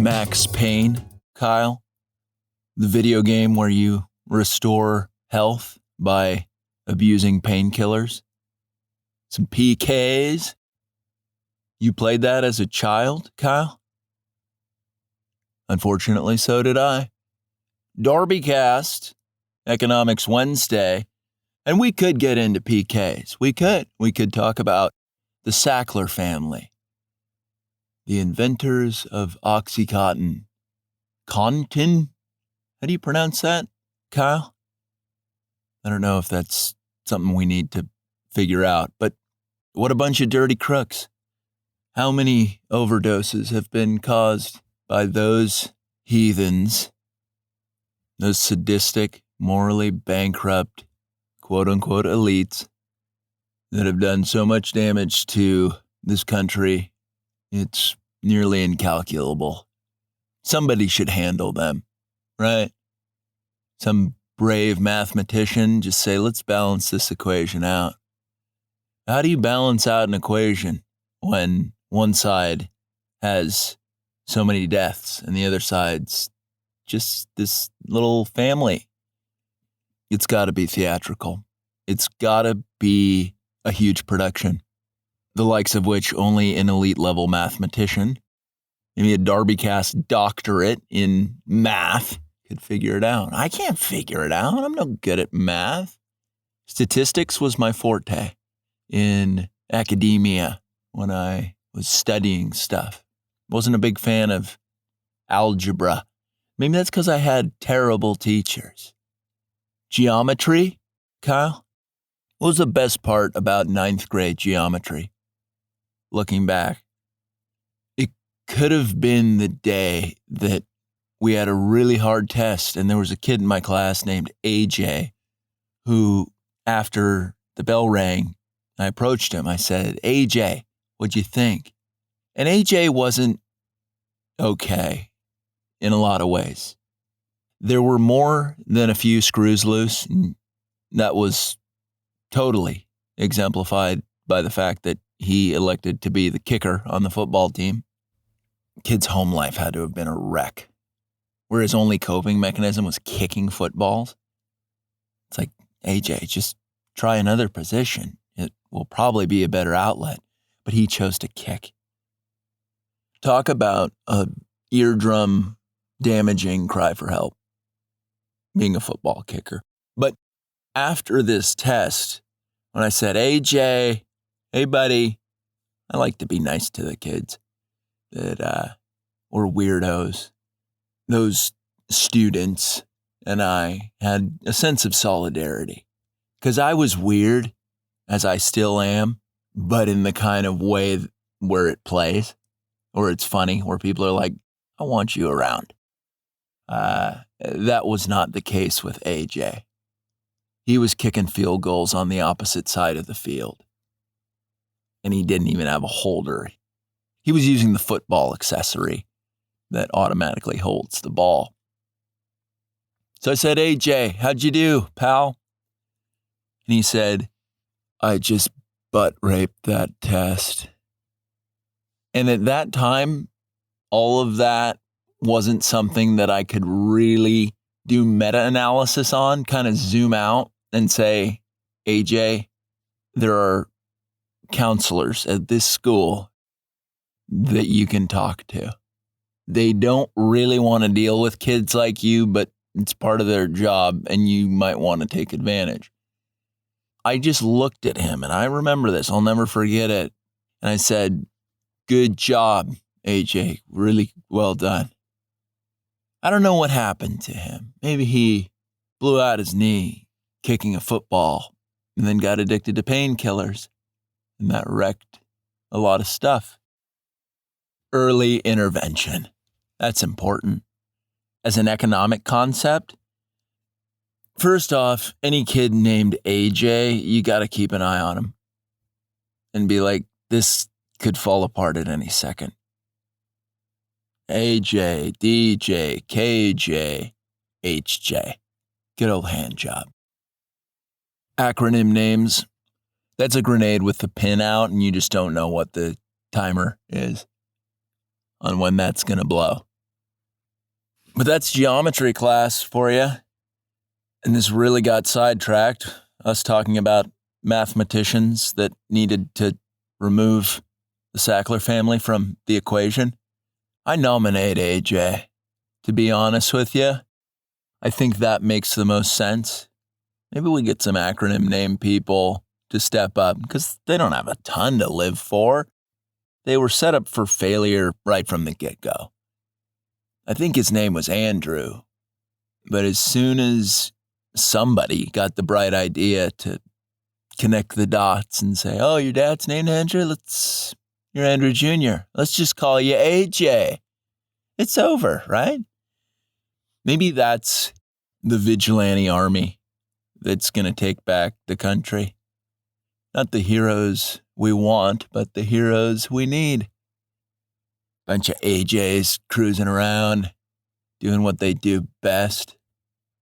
Max Payne, Kyle? The video game where you restore health by abusing painkillers? Some PKs? You played that as a child, Kyle? Unfortunately, so did I. DarbyCast, Economics Wednesday, and we could get into PKs. We could talk about the Sackler family, the inventors of Oxycontin. Contin? How do you pronounce that, Kyle? I don't know if that's something we need to figure out, but what a bunch of dirty crooks. How many overdoses have been caused by those heathens, those sadistic, morally bankrupt, quote-unquote elites that have done so much damage to this country, it's nearly incalculable. Somebody should handle them, right? Some brave mathematician just say, let's balance this equation out. How do you balance out an equation when one side has so many deaths and the other side's just this little family? It's got to be theatrical. It's got to be a huge production, the likes of which only an elite-level mathematician, maybe a DarbyCast doctorate in math, could figure it out. I can't figure it out. I'm no good at math. Statistics was my forte in academia when I was studying stuff. Wasn't a big fan of algebra. Maybe that's because I had terrible teachers. Geometry, Kyle? What was the best part about 9th grade geometry? Looking back, it could have been the day that we had a really hard test and there was a kid in my class named AJ who, after the bell rang, I approached him. I said, AJ, what'd you think? And AJ wasn't okay in a lot of ways. There were more than a few screws loose. And that was totally exemplified by the fact that he elected to be the kicker on the football team. Kid's home life had to have been a wreck, where his only coping mechanism was kicking footballs. It's like, AJ, just try another position. It will probably be a better outlet. But he chose to kick. Talk about a eardrum damaging cry for help, being a football kicker. But after this test, when I said, AJ, hey buddy, I like to be nice to the kids that were weirdos. Those students and I had a sense of solidarity because I was weird, as I still am, but in the kind of way where it plays, or it's funny, where people are like, I want you around. That was not the case with AJ. He was kicking field goals on the opposite side of the field. And he didn't even have a holder. He was using the football accessory that automatically holds the ball. So I said, AJ, how'd you do, pal? And he said, I just butt raped that test. And at that time, all of that wasn't something that I could really do meta-analysis on, kind of zoom out and say, AJ, there are counselors at this school that you can talk to. They don't really want to deal with kids like you, but it's part of their job and you might want to take advantage. I just looked at him and I remember this. I'll never forget it. And I said, good job, AJ. Really well done. I don't know what happened to him. Maybe he blew out his knee kicking a football and then got addicted to painkillers. And that wrecked a lot of stuff. Early intervention. That's important. As an economic concept, first off, any kid named AJ, you got to keep an eye on him and be like, this could fall apart at any second. AJ, DJ, KJ, HJ. Good old hand job. Acronym names. That's a grenade with the pin out and you just don't know what the timer is on when that's going to blow. But that's geometry class for you. And this really got sidetracked, us talking about mathematicians that needed to remove the Sackler family from the equation. I nominate AJ. To be honest with you, I think that makes the most sense. Maybe we get some acronym name people to step up because they don't have a ton to live for. They were set up for failure right from the get-go. I think his name was Andrew, but as soon as somebody got the bright idea to connect the dots and say, oh, your dad's named Andrew? You're Andrew Jr. Let's just call you AJ. It's over, right? Maybe that's the vigilante army that's going to take back the country. Not the heroes we want, but the heroes we need. Bunch of AJs cruising around, doing what they do best,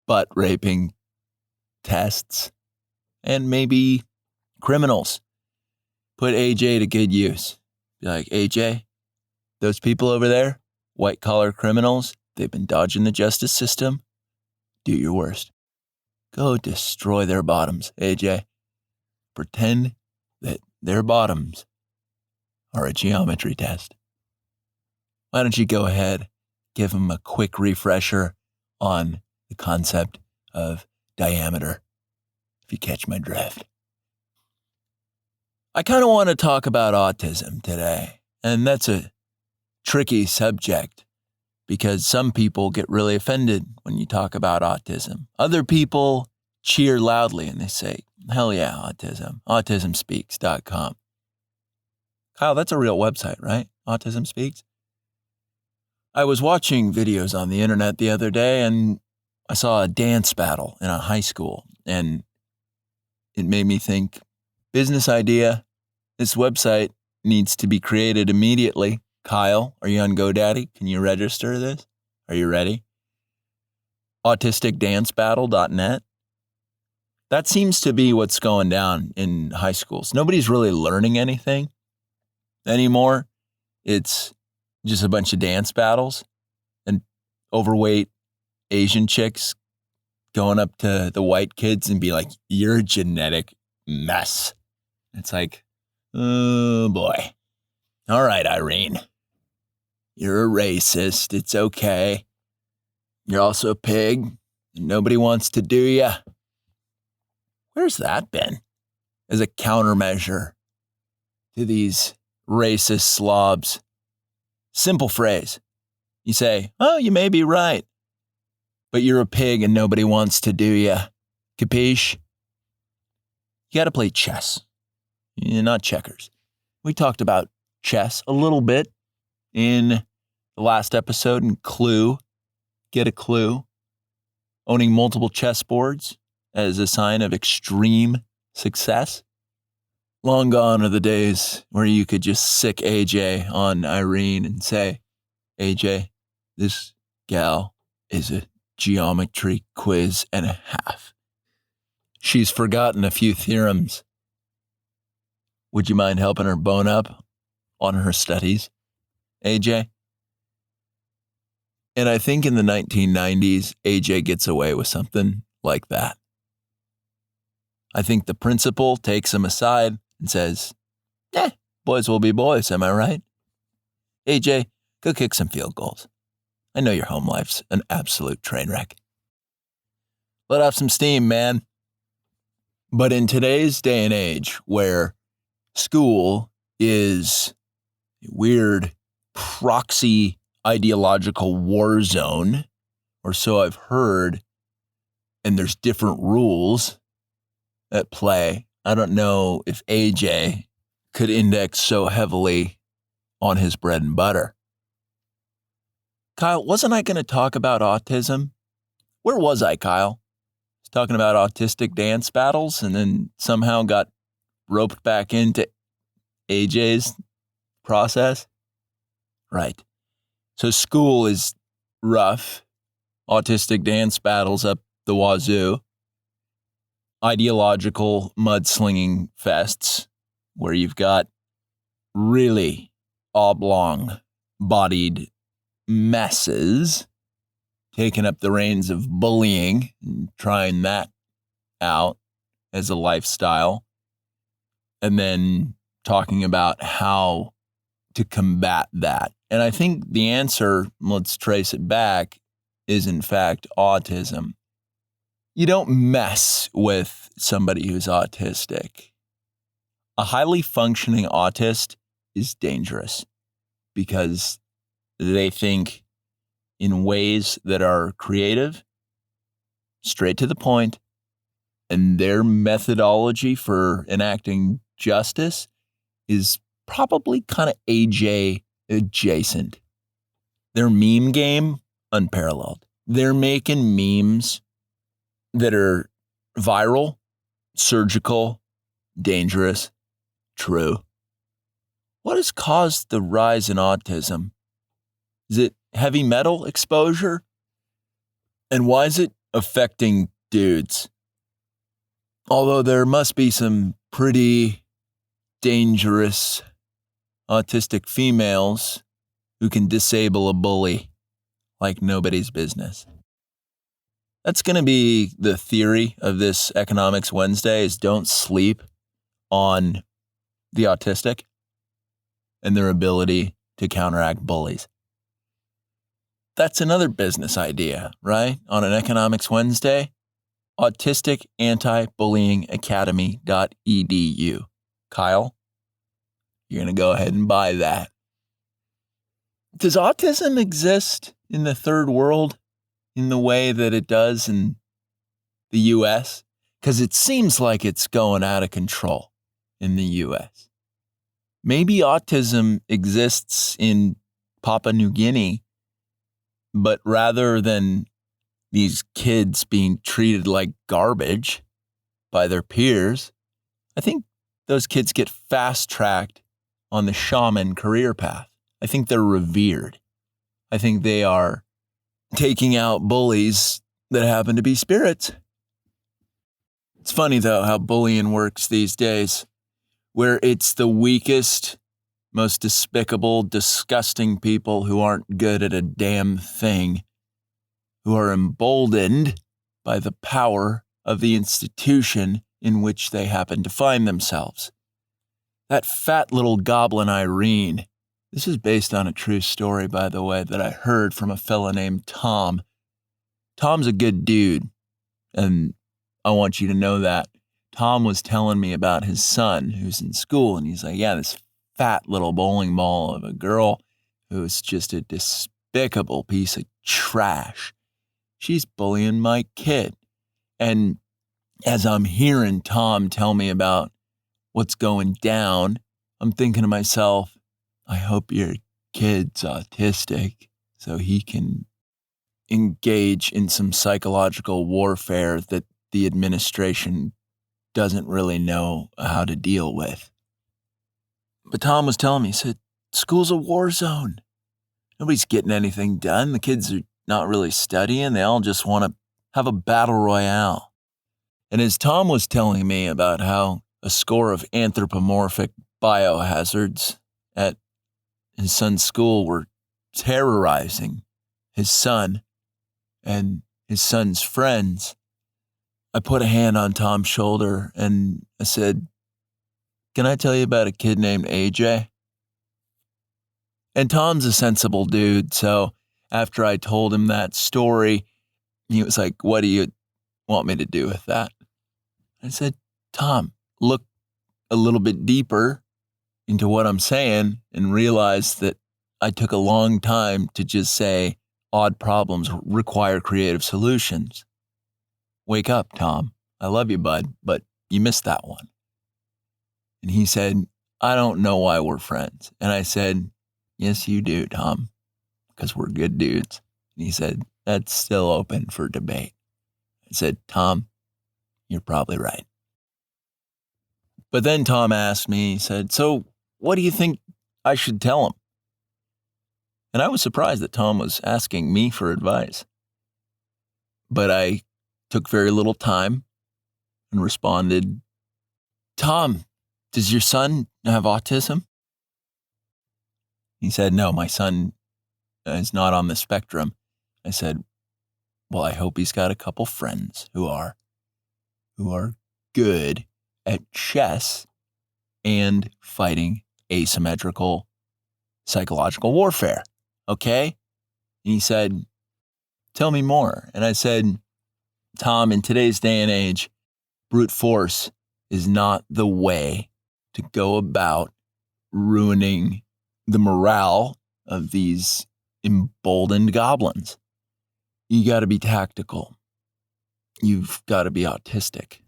butt raping tests, and maybe criminals. Put AJ to good use. Be like, AJ, those people over there, white-collar criminals, they've been dodging the justice system. Do your worst. Go destroy their bottoms, AJ. Pretend that their bottoms are a geometry test. Why don't you go ahead, give them a quick refresher on the concept of diameter, if you catch my drift. I kind of want to talk about autism today, and that's a tricky subject because some people get really offended when you talk about autism. Other people cheer loudly and they say, hell yeah, autism, autismspeaks.com. Kyle, that's a real website, right? Autism Speaks? I was watching videos on the internet the other day and I saw a dance battle in a high school and it made me think, business idea, this website needs to be created immediately. Kyle, are you on GoDaddy? Can you register this? Are you ready? Autisticdancebattle.net. That seems to be what's going down in high schools. Nobody's really learning anything anymore. It's just a bunch of dance battles and overweight Asian chicks going up to the white kids and be like, you're a genetic mess. It's like, oh boy. All right, Irene. You're a racist. It's okay. You're also a pig. And nobody wants to do ya. Where's that been? As a countermeasure to these racist slobs. Simple phrase. You say, oh, you may be right, but you're a pig and nobody wants to do ya. Capiche? You gotta play chess. Not checkers. We talked about chess a little bit in the last episode in Clue. Get a clue. Owning multiple chessboards as a sign of extreme success. Long gone are the days where you could just sick AJ on Irene and say, AJ, this gal is a geometry quiz and a half. She's forgotten a few theorems. Would you mind helping her bone up on her studies, AJ? And I think in the 1990s, AJ gets away with something like that. I think the principal takes him aside and says, boys will be boys, am I right? AJ, go kick some field goals. I know your home life's an absolute train wreck. Let off some steam, man. But in today's day and age, where school is a weird proxy ideological war zone, or so I've heard, and there's different rules at play. I don't know if AJ could index so heavily on his bread and butter. Kyle, wasn't I going to talk about autism? Where was I, Kyle? I was talking about autistic dance battles and then somehow got roped back into AJ's process. Right. So school is rough. Autistic dance battles up the wazoo. Ideological mudslinging fests where you've got really oblong-bodied messes taking up the reins of bullying and trying that out as a lifestyle, and then talking about how to combat that. And I think the answer, let's trace it back, is in fact autism. You don't mess with somebody who's autistic. A highly functioning autist is dangerous because they think in ways that are creative, straight to the point, and their methodology for enacting justice is probably kind of AJ adjacent. Their meme game, unparalleled. They're making memes that are viral, surgical, dangerous, true. What has caused the rise in autism? Is it heavy metal exposure? And why is it affecting dudes? Although there must be some pretty dangerous autistic females who can disable a bully like nobody's business. That's going to be the theory of this Economics Wednesday, is don't sleep on the autistic and their ability to counteract bullies. That's another business idea, right? On an Economics Wednesday, autisticantibullyingacademy.edu. Kyle, you're going to go ahead and buy that. Does autism exist in the third world in the way that it does in the U.S.? Because it seems like it's going out of control in the U.S. Maybe autism exists in Papua New Guinea, but rather than these kids being treated like garbage by their peers, I think those kids get fast-tracked on the shaman career path. I think they're revered. I think they are taking out bullies that happen to be spirits. It's funny, though, how bullying works these days, where it's the weakest, most despicable, disgusting people who aren't good at a damn thing, who are emboldened by the power of the institution in which they happen to find themselves. That fat little goblin Irene, this is based on a true story, by the way, that I heard from a fella named Tom. Tom's a good dude, and I want you to know that. Tom was telling me about his son who's in school, and he's like, yeah, this fat little bowling ball of a girl who's just a despicable piece of trash. She's bullying my kid. And as I'm hearing Tom tell me about what's going down, I'm thinking to myself, I hope your kid's autistic so he can engage in some psychological warfare that the administration doesn't really know how to deal with. But Tom was telling me, he said, school's a war zone. Nobody's getting anything done. The kids are not really studying. They all just want to have a battle royale. And as Tom was telling me about how a score of anthropomorphic biohazards at his son's school were terrorizing his son and his son's friends, I put a hand on Tom's shoulder and I said, can I tell you about a kid named AJ? And Tom's a sensible dude, so after I told him that story, he was like, what do you want me to do with that? I said, Tom, look a little bit deeper into what I'm saying and realize that I took a long time to just say odd problems require creative solutions. Wake up, Tom. I love you, bud, but you missed that one. And he said, I don't know why we're friends. And I said, yes, you do, Tom, because we're good dudes. And he said, that's still open for debate. I said, Tom, you're probably right. But then Tom asked me, he said, so what do you think I should tell him? And I was surprised that Tom was asking me for advice. But I took very little time and responded, Tom, does your son have autism? He said, no, my son is not on the spectrum. I said, Well, I hope he's got a couple friends who are good at chess and fighting asymmetrical psychological warfare. Okay? And he said, tell me more. And I said, Tom, in today's day and age, brute force is not the way to go about ruining the morale of these emboldened goblins. You got to be tactical. You've got to be autistic.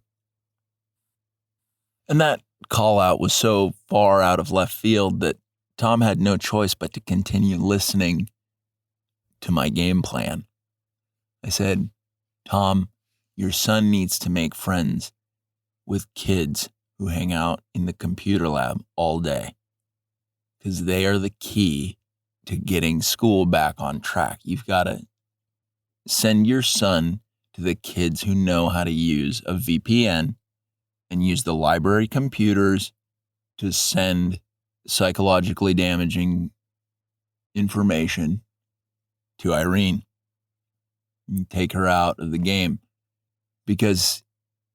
And that call out was so far out of left field that Tom had no choice but to continue listening to my game plan. I said, Tom, your son needs to make friends with kids who hang out in the computer lab all day, because they are the key to getting school back on track. You've got to send your son to the kids who know how to use a VPN and use the library computers to send psychologically damaging information to Irene. You take her out of the game. Because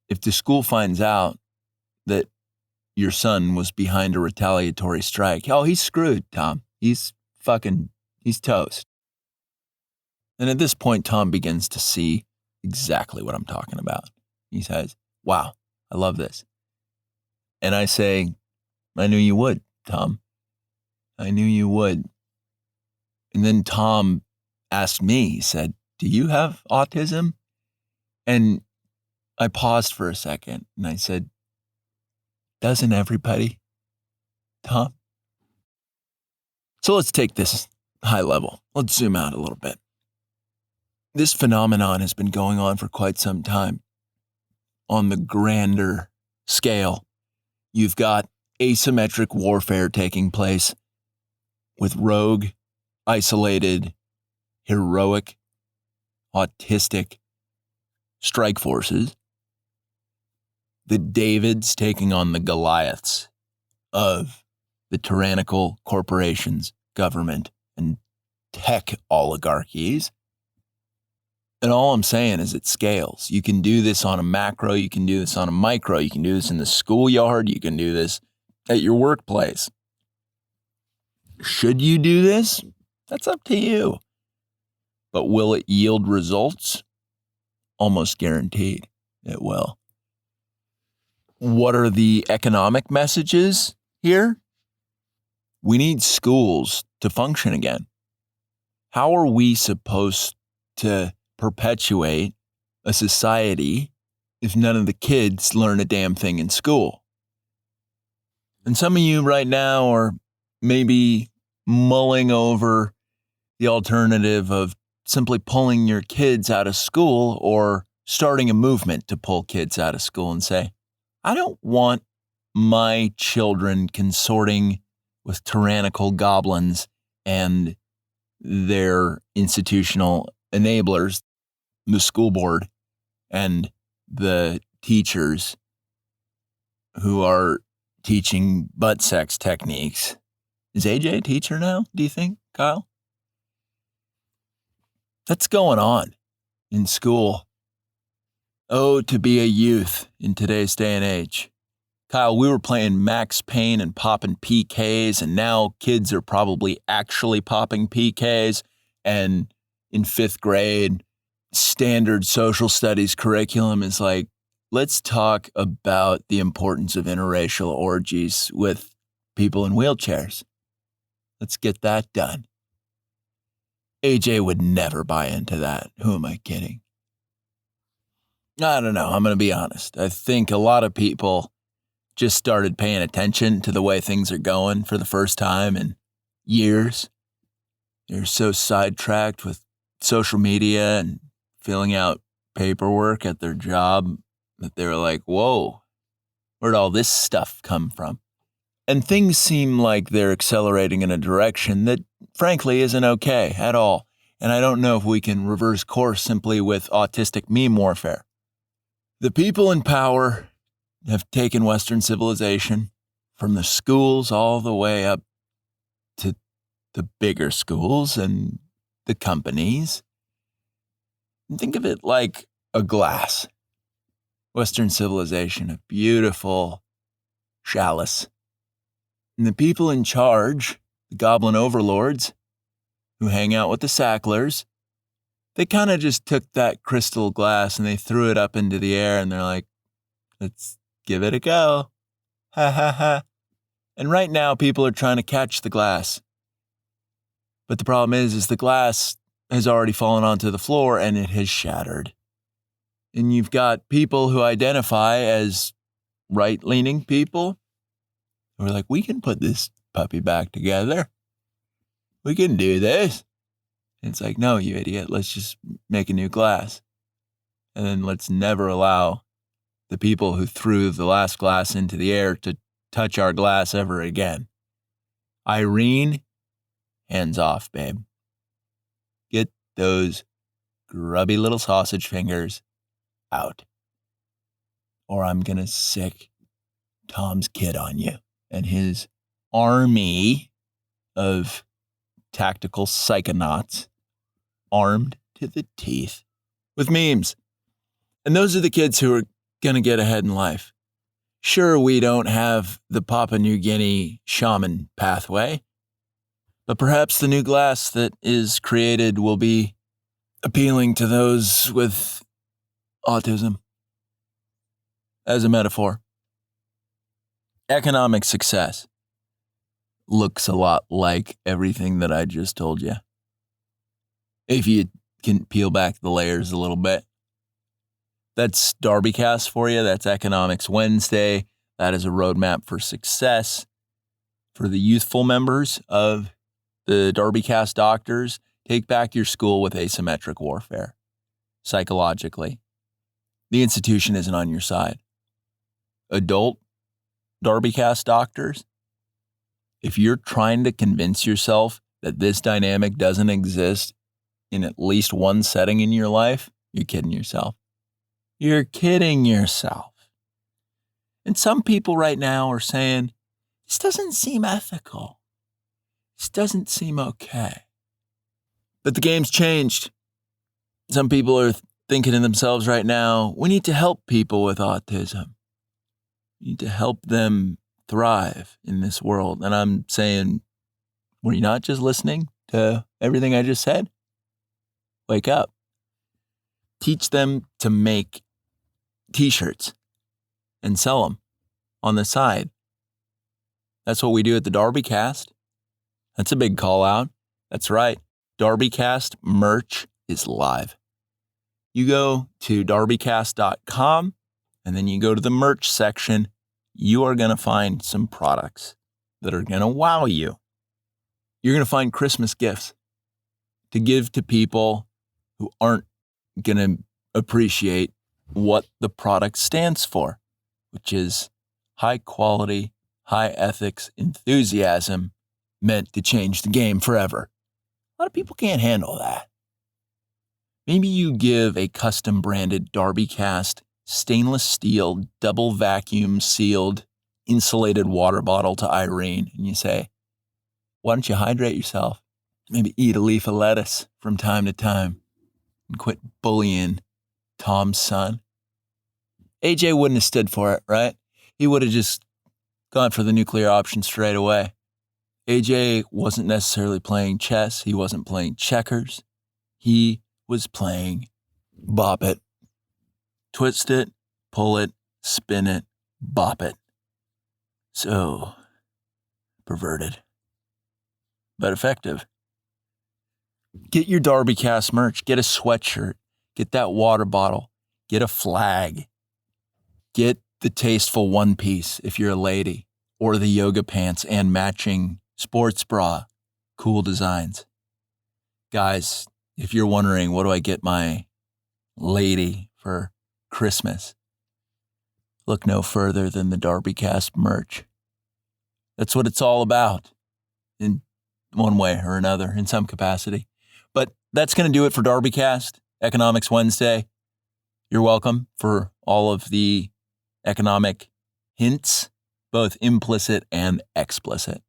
if the school finds out that your son was behind a retaliatory strike, oh, he's screwed, Tom. He's toast. And at this point, Tom begins to see exactly what I'm talking about. He says, wow, I love this. And I say, I knew you would, Tom. I knew you would. And then Tom asked me, he said, do you have autism? And I paused for a second and I said, doesn't everybody, Tom? So let's take this high level. Let's zoom out a little bit. This phenomenon has been going on for quite some time. On the grander scale, you've got asymmetric warfare taking place with rogue, isolated, heroic, autistic strike forces. The Davids taking on the Goliaths of the tyrannical corporations, government, and tech oligarchies. And all I'm saying is it scales. You can do this on a macro, you can do this on a micro, you can do this in the schoolyard, you can do this at your workplace. Should you do this? That's up to you. But will it yield results? Almost guaranteed it will. What are the economic messages here? We need schools to function again. How are we supposed to perpetuate a society if none of the kids learn a damn thing in school? And some of you right now are maybe mulling over the alternative of simply pulling your kids out of school or starting a movement to pull kids out of school and say, I don't want my children consorting with tyrannical goblins and their institutional enablers, the school board and the teachers who are teaching butt sex techniques. Is AJ a teacher now, do you think, Kyle? That's going on in school. Oh, to be a youth in today's day and age. Kyle, we were playing Max Payne and popping PKs, and now kids are probably actually popping PKs. And in 5th grade, standard social studies curriculum is like, let's talk about the importance of interracial orgies with people in wheelchairs. Let's get that done. AJ would never buy into that. Who am I kidding? I don't know. I'm going to be honest. I think a lot of people just started paying attention to the way things are going for the first time in years. They're so sidetracked with social media and filling out paperwork at their job that they're like, whoa, where'd all this stuff come from? And things seem like they're accelerating in a direction that frankly isn't okay at all. And I don't know if we can reverse course simply with autistic meme warfare. The people in power have taken Western civilization from the schools all the way up to the bigger schools and the companies. And think of it like a glass. Western civilization, a beautiful chalice. And the people in charge, the goblin overlords, who hang out with the Sacklers, they kind of just took that crystal glass and they threw it up into the air and they're like, let's give it a go. Ha ha ha. And right now people are trying to catch the glass. But the problem is the glass has already fallen onto the floor and it has shattered. And you've got people who identify as right-leaning people who are like, we can put this puppy back together. We can do this. And it's like, no, you idiot. Let's just make a new glass. And then let's never allow the people who threw the last glass into the air to touch our glass ever again. Irene, hands off, babe. Get those grubby little sausage fingers out. Or I'm going to sick Tom's kid on you and his army of tactical psychonauts armed to the teeth with memes. And those are the kids who are going to get ahead in life. Sure, we don't have the Papua New Guinea shaman pathway, but perhaps the new glass that is created will be appealing to those with autism. As a metaphor, economic success looks a lot like everything that I just told you. If you can peel back the layers a little bit. That's DarbyCast for you. That's Economics Wednesday. That is a roadmap for success for the youthful members of the DarbyCast doctors. Take back your school with asymmetric warfare. Psychologically, the institution isn't on your side. Adult DarbyCast doctors, if you're trying to convince yourself that this dynamic doesn't exist in at least one setting in your life, you're kidding yourself. You're kidding yourself. And some people right now are saying, this doesn't seem ethical. This doesn't seem okay. But the game's changed. Some people are thinking to themselves right now, we need to help people with autism. We need to help them thrive in this world. And I'm saying, were you not just listening to everything I just said? Wake up. Teach them to make t-shirts and sell them on the side. That's what we do at the DarbyCast. That's a big call out. That's right. DarbyCast merch is live. You go to darbycast.com and then you go to the merch section. You are going to find some products that are going to wow you. You're going to find Christmas gifts to give to people who aren't going to appreciate what the product stands for, which is high quality, high ethics enthusiasm meant to change the game forever. A lot of people can't handle that. Maybe you give a custom branded DarbyCast stainless steel, double vacuum sealed, insulated water bottle to Irene and you say, why don't you hydrate yourself? Maybe eat a leaf of lettuce from time to time and quit bullying Tom's son. AJ wouldn't have stood for it, right? He would have just gone for the nuclear option straight away. AJ wasn't necessarily playing chess. He wasn't playing checkers. He was playing bop it. Twist it, pull it, spin it, bop it. So perverted, but effective. Get your DarbyCast merch. Get a sweatshirt. Get that water bottle. Get a flag. Get the tasteful one piece if you're a lady, or the yoga pants and matching sports bra. Cool designs. Guys, if you're wondering, what do I get my lady for Christmas? Look no further than the DarbyCast merch. That's what it's all about in one way or another, in some capacity. But that's going to do it for DarbyCast, Economics Wednesday. You're welcome for all of the economic hints, both implicit and explicit.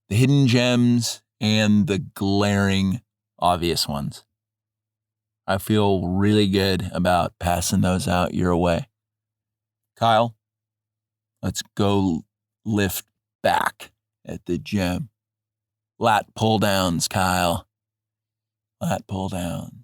The hidden gems and the glaring obvious ones. I feel really good about passing those out your way. Kyle, let's go lift back at the gym. Lat pull downs, Kyle. Lat pull downs.